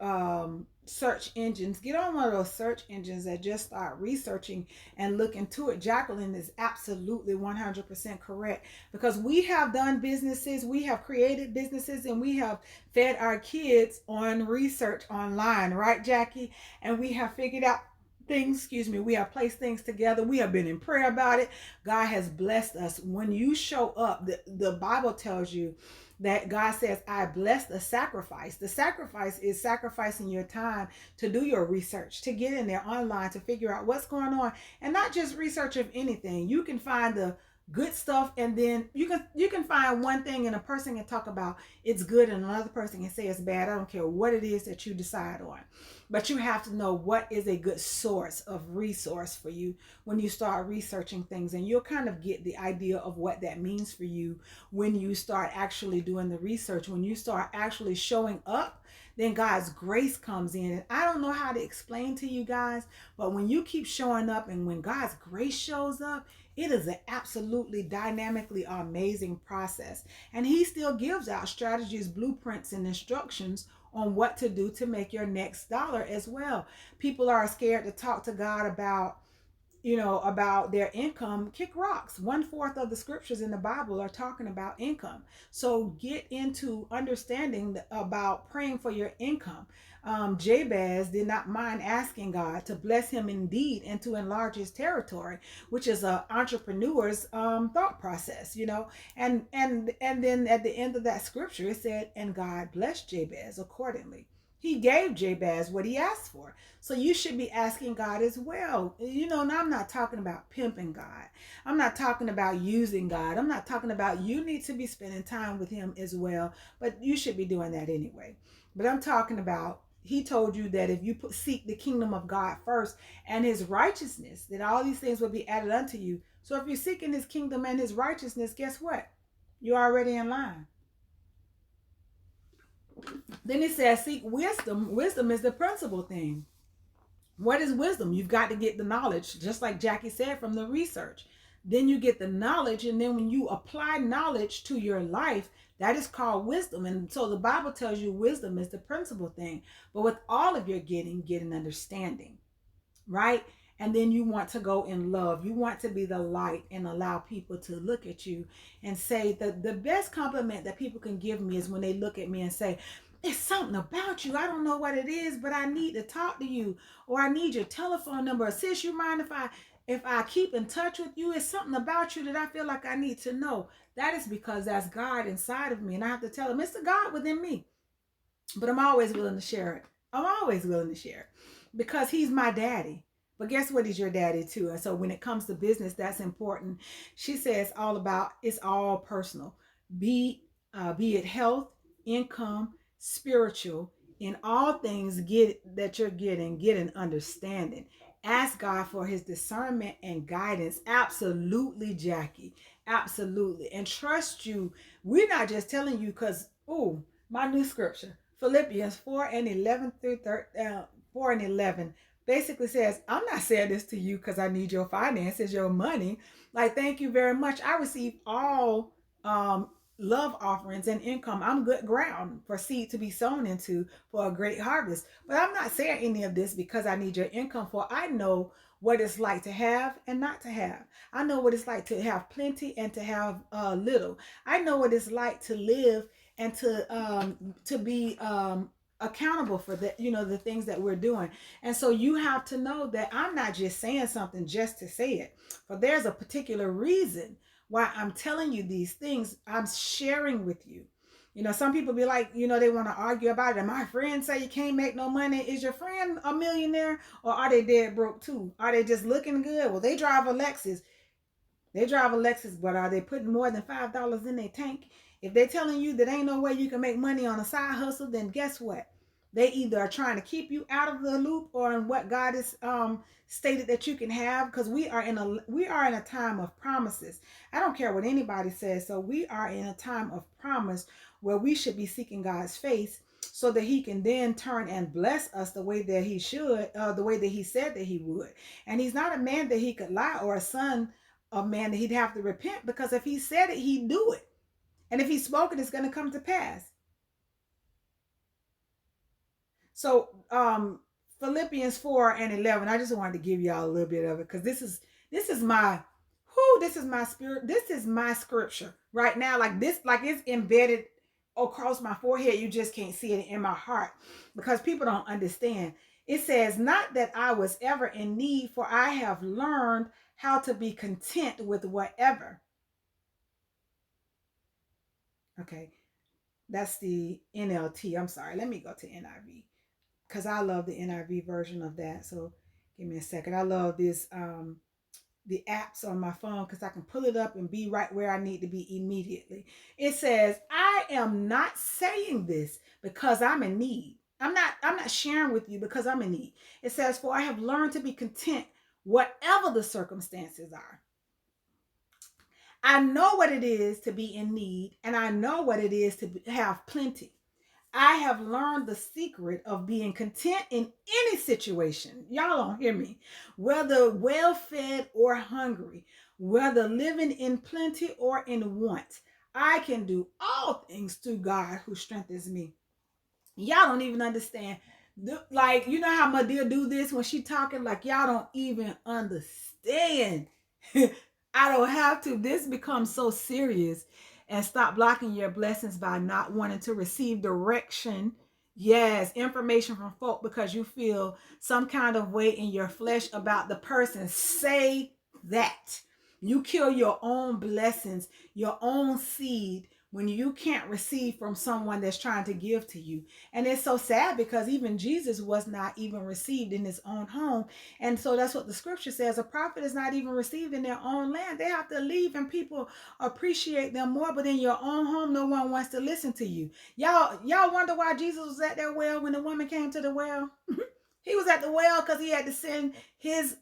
search engines. Get on one of those search engines that just start researching and look into it. Jacqueline is absolutely 100% correct, because we have done businesses, we have created businesses, and we have fed our kids on research online, right, Jackie? And we have figured out things, we have placed things together. We have been in prayer about it. God has blessed us. When you show up, the Bible tells you that God says, I bless the sacrifice. The sacrifice is sacrificing your time to do your research, to get in there online, to figure out what's going on, and not just research of anything. You can find the good stuff, and then you can find one thing and a person can talk about it's good, and another person can say it's bad. I don't care what it is that you decide on, but you have to know what is a good source of resource for you when you start researching things, and you'll kind of get the idea of what that means for you when you start actually doing the research. When you start actually showing up, then God's grace comes in. And I don't know how to explain to you guys, but when you keep showing up and when God's grace shows up, it is an absolutely dynamically amazing process. And he still gives out strategies, blueprints, and instructions on what to do to make your next dollar as well. People are scared to talk to God about, about their income. Kick rocks. 1/4 of the scriptures in the Bible are talking about income. So get into understanding about praying for your income. Jabez did not mind asking God to bless him indeed and to enlarge his territory, which is an entrepreneur's thought process, and then at the end of that scripture it said, and God blessed Jabez accordingly. He gave Jabez what he asked for. So you should be asking God as well. You know, and I'm not talking about pimping God. I'm not talking about using God. I'm not talking about you need to be spending time with him as well, but you should be doing that anyway. But I'm talking about he told you that if you seek the kingdom of God first and his righteousness, that all these things will be added unto you. So if you're seeking his kingdom and his righteousness, guess what? You're already in line. Then it says, seek wisdom. Wisdom is the principal thing. What is wisdom? You've got to get the knowledge, just like Jackie said, from the research. Then you get the knowledge, and then when you apply knowledge to your life, that is called wisdom. And so the Bible tells you wisdom is the principal thing. But with all of your getting, get an understanding, right? And then you want to go in love. You want to be the light and allow people to look at you and say that the best compliment that people can give me is when they look at me and say, it's something about you. I don't know what it is, but I need to talk to you, or I need your telephone number. Or, sis, you mind if I keep in touch with you? It's something about you that I feel like I need to know. That is because that's God inside of me. And I have to tell him it's the God within me. But I'm always willing to share it. I'm always willing to share it because he's my daddy. But guess what? He's your daddy too. And so when it comes to business, that's important. She says all about, it's all personal. Be it health, income, spiritual, in all things that you're getting, get an understanding. Ask God for his discernment and guidance. Absolutely, Jackie. Absolutely. And trust you. We're not just telling you because, oh, my new scripture, Philippians 4 and 11 through 4 and 11 basically says, I'm not saying this to you because I need your finances, your money. Like, thank you very much. I receive all love offerings and income. I'm good ground for seed to be sown into for a great harvest. But I'm not saying any of this because I need your income, for I know what it's like to have and not to have. I know what it's like to have plenty and to have little. I know what it's like to live and to be accountable for the, you know, the things that we're doing. And so you have to know that I'm not just saying something just to say it, but there's a particular reason why I'm telling you these things. I'm sharing with you. You know, some people be like, you know, they want to argue about it. And my friends say you can't make no money. Is your friend a millionaire, or are they dead broke too? Are they just looking good? Well, they drive a Lexus. They drive a Lexus, but are they putting more than $5 in their tank? If they're telling you that ain't no way you can make money on a side hustle, then guess what? They either are trying to keep you out of the loop or in what God has stated that you can have, because we are in a time of promises. I don't care what anybody says. So we are in a time of promise where we should be seeking God's face so that he can then turn and bless us the way that he should, the way that he said that he would. And he's not a man that he could lie, or a son of man that he'd have to repent, because if he said it, he'd do it. And if he spoke it, it's going to come to pass. So Philippians 4 and 11, I just wanted to give y'all a little bit of it, because this is my spirit. This is my scripture right now. Like this, like it's embedded across my forehead. You just can't see it in my heart because people don't understand. It says, not that I was ever in need, for I have learned how to be content with whatever. Okay, that's the NLT. I'm sorry. Let me go to NIV because I love the NIV version of that. So give me a second. I love this the apps on my phone because I can pull it up and be right where I need to be immediately. It says, I am not saying this because I'm in need. I'm not sharing with you because I'm in need. It says, for I have learned to be content whatever the circumstances are. I know what it is to be in need, and I know what it is to have plenty. I have learned the secret of being content in any situation. Y'all don't hear me. Whether well-fed or hungry, whether living in plenty or in want, I can do all things through God who strengthens me. Y'all don't even understand. Like, you know how Madea do this when she talking? Like, y'all don't even understand. I don't have to. This becomes so serious. And stop blocking your blessings by not wanting to receive direction. Yes, information from folk because you feel some kind of way in your flesh about the person. Say that. You kill your own blessings, your own seed when you can't receive from someone that's trying to give to you. And it's so sad because even Jesus was not even received in his own home. And so that's what the scripture says. A prophet is not even received in their own land. They have to leave and people appreciate them more. But in your own home, no one wants to listen to you. Y'all wonder why Jesus was at that well when the woman came to the well? He was at the well because he had to send his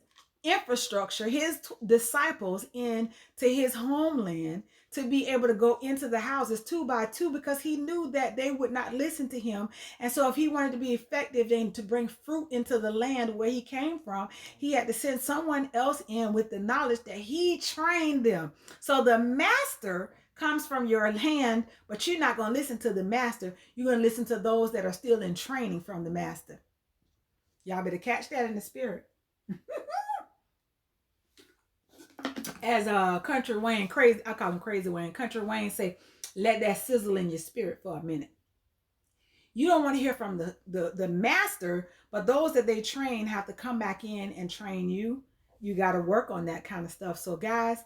infrastructure, his disciples in to his homeland to be able to go into the houses 2 by 2 because he knew that they would not listen to him. And so if he wanted to be effective and to bring fruit into the land where he came from, he had to send someone else in with the knowledge that he trained them. So the master comes from your land, but you're not going to listen to the master. You're going to listen to those that are still in training from the master. Y'all better catch that in the spirit. As Country Wayne, crazy, I call him Crazy Wayne. Country Wayne say, let that sizzle in your spirit for a minute. You don't want to hear from the master, but those that they train have to come back in and train you. You got to work on that kind of stuff. So guys,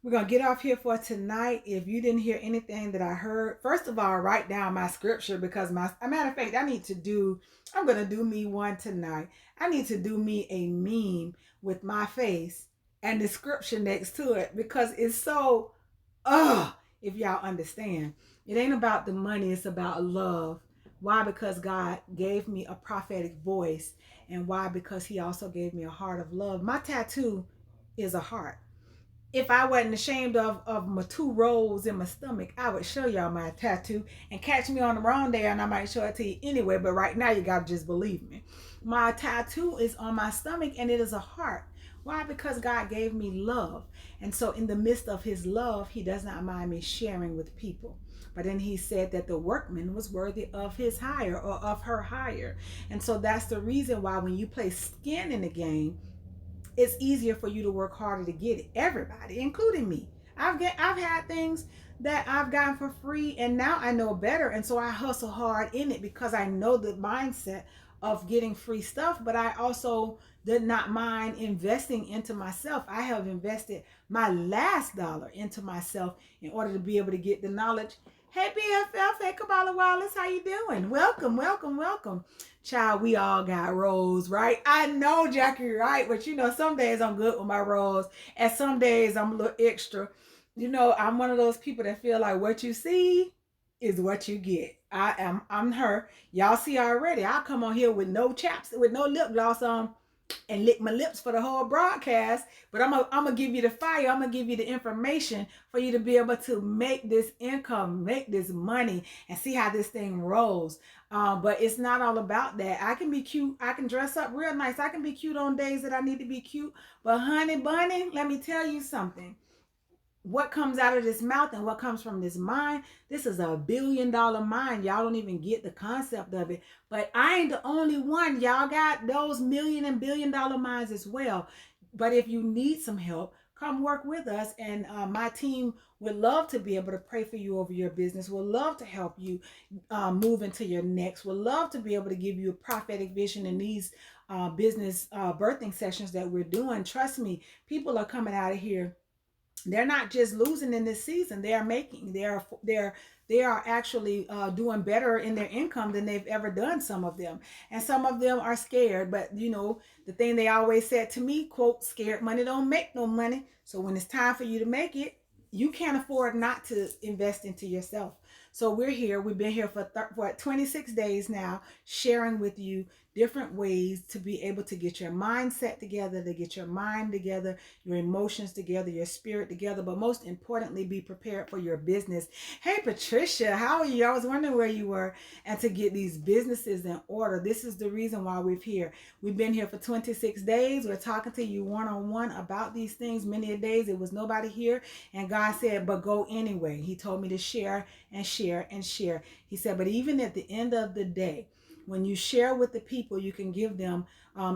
we're going to get off here for tonight. If you didn't hear anything that I heard, first of all, write down my scripture because as a matter of fact, I'm going to do me one tonight. I need to do me a meme with my face and the scripture next to it because it's so, if y'all understand. It ain't about the money, it's about love. Why? Because God gave me a prophetic voice. And why? Because he also gave me a heart of love. My tattoo is a heart. If I wasn't ashamed of my 2 rolls in my stomach, I would show y'all my tattoo and catch me on the wrong day and I might show it to you anyway. But right now you got to just believe me. My tattoo is on my stomach and it is a heart. Why? Because God gave me love. And so in the midst of his love, he does not mind me sharing with people. But then he said that the workman was worthy of his hire or of her hire. And so that's the reason why when you play skin in the game, it's easier for you to work harder to get it. Everybody, including me. I've had things that I've gotten for free and now I know better. And so I hustle hard in it because I know the mindset of getting free stuff, but I also did not mind investing into myself. I have invested my last dollar into myself in order to be able to get the knowledge. Hey BFF, hey Kabbalah Wallace, how you doing? Welcome, welcome, welcome. Child, we all got rolls, right? I know, Jackie, right? But you know, some days I'm good with my rolls and some days I'm a little extra. You know, I'm one of those people that feel like what you see is what you get. I'm her. Y'all see already. I'll come on here with no chaps, with no lip gloss on and lick my lips for the whole broadcast, but I'm gonna give you the fire. I'm gonna give you the information for you to be able to make this income, make this money, and see how this thing rolls. But it's not all about that. I can be cute. I can dress up real nice. I can be cute on days that I need to be cute. But honey bunny, let me tell you something. What comes out of this mouth and what comes from this mind, this is $1 billion mind. Y'all don't even get the concept of it. But I ain't the only one. Y'all got those million and $1 billion minds as well. But if you need some help, come work with us. And my team would love to be able to pray for you over your business. Would love to help you move into your next. Would love to be able to give you a prophetic vision in these business birthing sessions that we're doing. Trust me, people are coming out of here. They're not just losing in this season. They are making, they are actually doing better in their income than they've ever done, some of them. And some of them are scared. But you know, the thing they always said to me, quote, scared money don't make no money. So when it's time for you to make it, you can't afford not to invest into yourself. So we're here. We've been here for 26 days now, sharing with you different ways to be able to get your mindset together, to get your mind together, your emotions together, your spirit together, but most importantly, be prepared for your business. Hey, Patricia, how are you? I was wondering where you were. And to get these businesses in order. This is the reason why we're here. We've been here for 26 days. We're talking to you one-on-one about these things. Many a days it was nobody here. And God said, but go anyway. He told me to share and share and share. He said, but even at the end of the day, when you share with the people, you can give them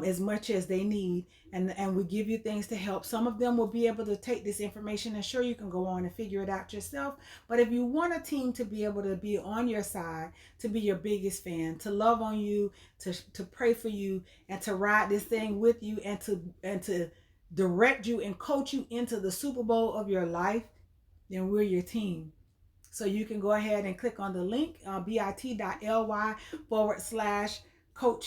as much as they need, and we give you things to help. Some of them will be able to take this information, and sure, you can go on and figure it out yourself. But if you want a team to be able to be on your side, to be your biggest fan, to love on you, to pray for you, and to ride this thing with you, and to direct you and coach you into the Super Bowl of your life, then we're your team. So you can go ahead and click on the link, bit.ly/Coach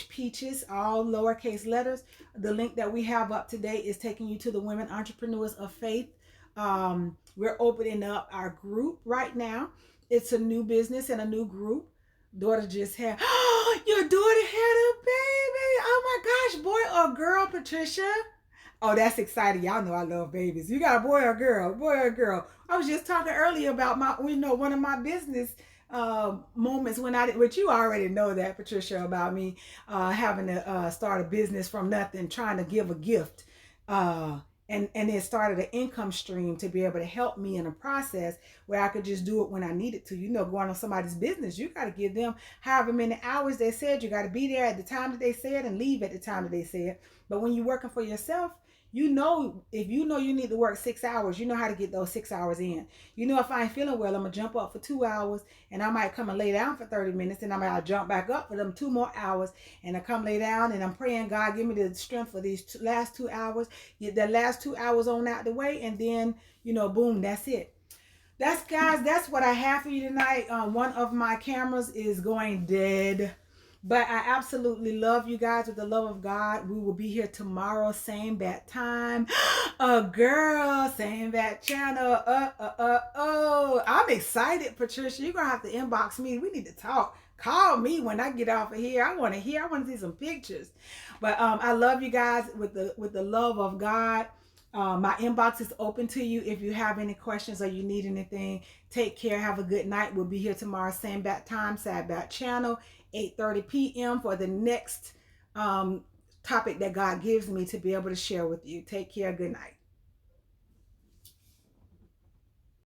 Peaches, all lowercase letters. The link that we have up today is taking you to the Women Entrepreneurs of Faith. We're opening up our group right now. It's a new business and a new group. Daughter just had, oh, your daughter had a baby. Oh my gosh, boy or girl, Patricia? Oh, that's exciting. Y'all know I love babies. You got a boy or girl? Boy or girl? I was just talking earlier about one of my business moments when I did, which you already know that, Patricia, about me having to start a business from nothing, trying to give a gift. And it started an income stream to be able to help me in a process where I could just do it when I needed to. Going on somebody's business, you got to give them however many hours they said. You got to be there at the time that they said and leave at the time that they said. But when you're working for yourself, if you know you need to work 6 hours, you know how to get those 6 hours in. If I ain't feeling well, I'm going to jump up for 2 hours and I might come and lay down for 30 minutes and I might jump back up for them 2 more hours and I come lay down and I'm praying, God, give me the strength for these last 2 hours, get the last 2 hours on out the way, and then, boom, that's it. That's what I have for you tonight. One of my cameras is going dead. But I absolutely love you guys with the love of God. We will be here tomorrow, same bat time. Girl, same bat channel. Oh, I'm excited, Patricia. You're going to have to inbox me. We need to talk. Call me when I get off of here. I want to see some pictures. But I love you guys with the love of God. My inbox is open to you if you have any questions or you need anything. Take care. Have a good night. We'll be here tomorrow, same bat time, same bat channel. 8:30 p.m. for the next topic that God gives me to be able to share with you. Take care. Good night.